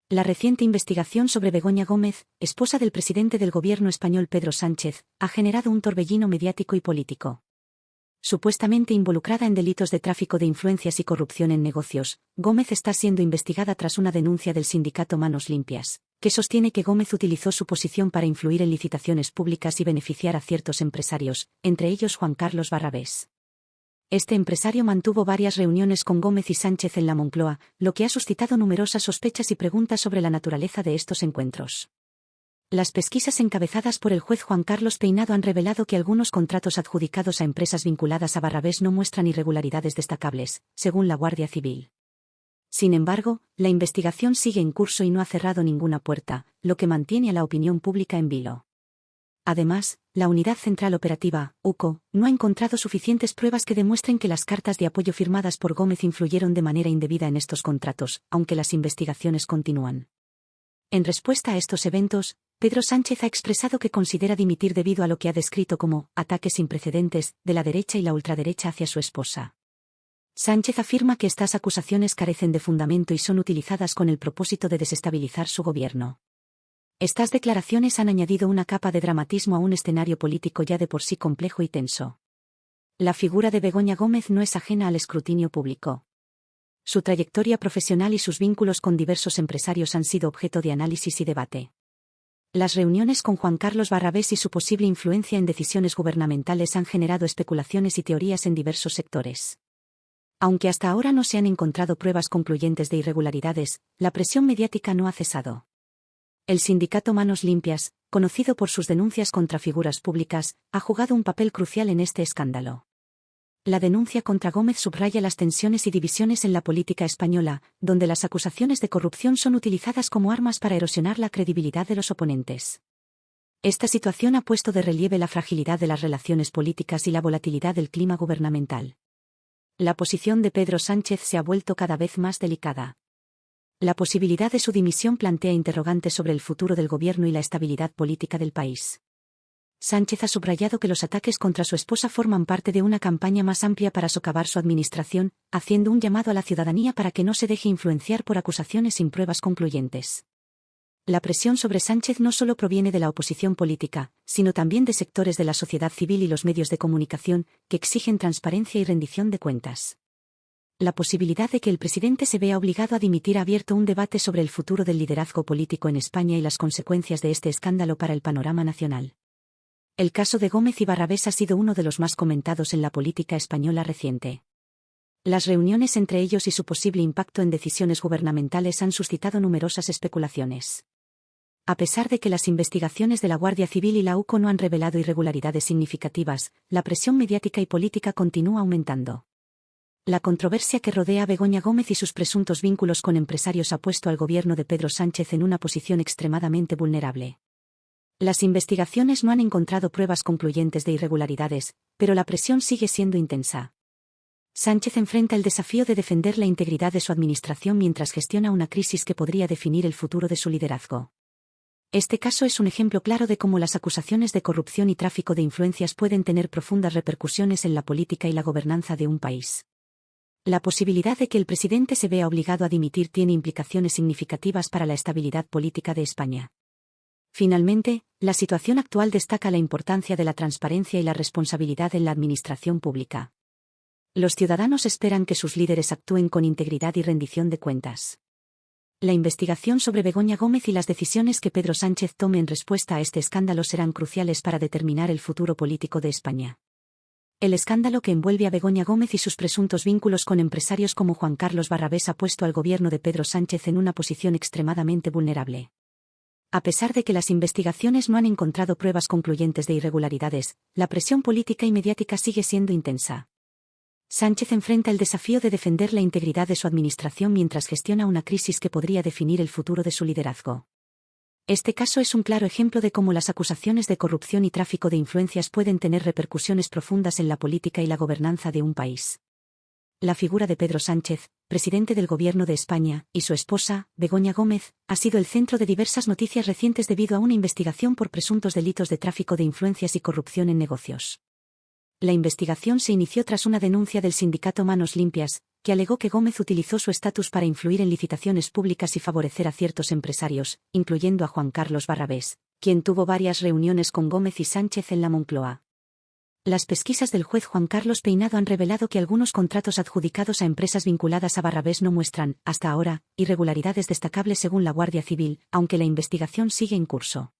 La reciente investigación sobre Begoña Gómez, esposa del presidente del gobierno español Pedro Sánchez, ha generado un torbellino mediático y político. Supuestamente involucrada en delitos de tráfico de influencias y corrupción en negocios, Gómez está siendo investigada tras una denuncia del sindicato Manos Limpias, que sostiene que Gómez utilizó su posición para influir en licitaciones públicas y beneficiar a ciertos empresarios, entre ellos Juan Carlos Barrabés. Este empresario mantuvo varias reuniones con Gómez y Sánchez en la Moncloa, lo que ha suscitado numerosas sospechas y preguntas sobre la naturaleza de estos encuentros. Las pesquisas encabezadas por el juez Juan Carlos Peinado han revelado que algunos contratos adjudicados a empresas vinculadas a Barrabés no muestran irregularidades destacables, según la Guardia Civil. Sin embargo, la investigación sigue en curso y no ha cerrado ninguna puerta, lo que mantiene a la opinión pública en vilo. Además, la Unidad Central Operativa, UCO, no ha encontrado suficientes pruebas que demuestren que las cartas de apoyo firmadas por Gómez influyeron de manera indebida en estos contratos, aunque las investigaciones continúan. En respuesta a estos eventos, Pedro Sánchez ha expresado que considera dimitir debido a lo que ha descrito como ataques sin precedentes de la derecha y la ultraderecha hacia su esposa. Sánchez afirma que estas acusaciones carecen de fundamento y son utilizadas con el propósito de desestabilizar su gobierno. Estas declaraciones han añadido una capa de dramatismo a un escenario político ya de por sí complejo y tenso. La figura de Begoña Gómez no es ajena al escrutinio público. Su trayectoria profesional y sus vínculos con diversos empresarios han sido objeto de análisis y debate. Las reuniones con Juan Carlos Barrabés y su posible influencia en decisiones gubernamentales han generado especulaciones y teorías en diversos sectores. Aunque hasta ahora no se han encontrado pruebas concluyentes de irregularidades, la presión mediática no ha cesado. El sindicato Manos Limpias, conocido por sus denuncias contra figuras públicas, ha jugado un papel crucial en este escándalo. La denuncia contra Gómez subraya las tensiones y divisiones en la política española, donde las acusaciones de corrupción son utilizadas como armas para erosionar la credibilidad de los oponentes. Esta situación ha puesto de relieve la fragilidad de las relaciones políticas y la volatilidad del clima gubernamental. La posición de Pedro Sánchez se ha vuelto cada vez más delicada. La posibilidad de su dimisión plantea interrogantes sobre el futuro del gobierno y la estabilidad política del país. Sánchez ha subrayado que los ataques contra su esposa forman parte de una campaña más amplia para socavar su administración, haciendo un llamado a la ciudadanía para que no se deje influenciar por acusaciones sin pruebas concluyentes. La presión sobre Sánchez no solo proviene de la oposición política, sino también de sectores de la sociedad civil y los medios de comunicación, que exigen transparencia y rendición de cuentas. La posibilidad de que el presidente se vea obligado a dimitir ha abierto un debate sobre el futuro del liderazgo político en España y las consecuencias de este escándalo para el panorama nacional. El caso de Gómez y Barrabés ha sido uno de los más comentados en la política española reciente. Las reuniones entre ellos y su posible impacto en decisiones gubernamentales han suscitado numerosas especulaciones. A pesar de que las investigaciones de la Guardia Civil y la UCO no han revelado irregularidades significativas, la presión mediática y política continúa aumentando. La controversia que rodea a Begoña Gómez y sus presuntos vínculos con empresarios ha puesto al gobierno de Pedro Sánchez en una posición extremadamente vulnerable. Las investigaciones no han encontrado pruebas concluyentes de irregularidades, pero la presión sigue siendo intensa. Sánchez enfrenta el desafío de defender la integridad de su administración mientras gestiona una crisis que podría definir el futuro de su liderazgo. Este caso es un ejemplo claro de cómo las acusaciones de corrupción y tráfico de influencias pueden tener profundas repercusiones en la política y la gobernanza de un país. La posibilidad de que el presidente se vea obligado a dimitir tiene implicaciones significativas para la estabilidad política de España. Finalmente, la situación actual destaca la importancia de la transparencia y la responsabilidad en la administración pública. Los ciudadanos esperan que sus líderes actúen con integridad y rendición de cuentas. La investigación sobre Begoña Gómez y las decisiones que Pedro Sánchez tome en respuesta a este escándalo serán cruciales para determinar el futuro político de España. El escándalo que envuelve a Begoña Gómez y sus presuntos vínculos con empresarios como Juan Carlos Barrabés ha puesto al gobierno de Pedro Sánchez en una posición extremadamente vulnerable. A pesar de que las investigaciones no han encontrado pruebas concluyentes de irregularidades, la presión política y mediática sigue siendo intensa. Sánchez enfrenta el desafío de defender la integridad de su administración mientras gestiona una crisis que podría definir el futuro de su liderazgo. Este caso es un claro ejemplo de cómo las acusaciones de corrupción y tráfico de influencias pueden tener repercusiones profundas en la política y la gobernanza de un país. La figura de Pedro Sánchez, presidente del Gobierno de España, y su esposa, Begoña Gómez, ha sido el centro de diversas noticias recientes debido a una investigación por presuntos delitos de tráfico de influencias y corrupción en negocios. La investigación se inició tras una denuncia del sindicato Manos Limpias, que alegó que Gómez utilizó su estatus para influir en licitaciones públicas y favorecer a ciertos empresarios, incluyendo a Juan Carlos Barrabés, quien tuvo varias reuniones con Gómez y Sánchez en la Moncloa. Las pesquisas del juez Juan Carlos Peinado han revelado que algunos contratos adjudicados a empresas vinculadas a Barrabés no muestran, hasta ahora, irregularidades destacables según la Guardia Civil, aunque la investigación sigue en curso.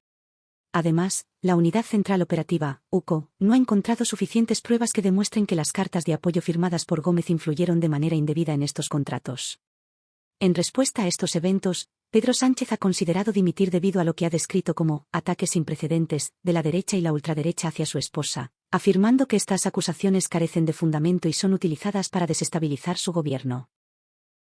Además, la Unidad Central Operativa, UCO, no ha encontrado suficientes pruebas que demuestren que las cartas de apoyo firmadas por Gómez influyeron de manera indebida en estos contratos. En respuesta a estos eventos, Pedro Sánchez ha considerado dimitir debido a lo que ha descrito como ataques sin precedentes de la derecha y la ultraderecha hacia su esposa, afirmando que estas acusaciones carecen de fundamento y son utilizadas para desestabilizar su gobierno.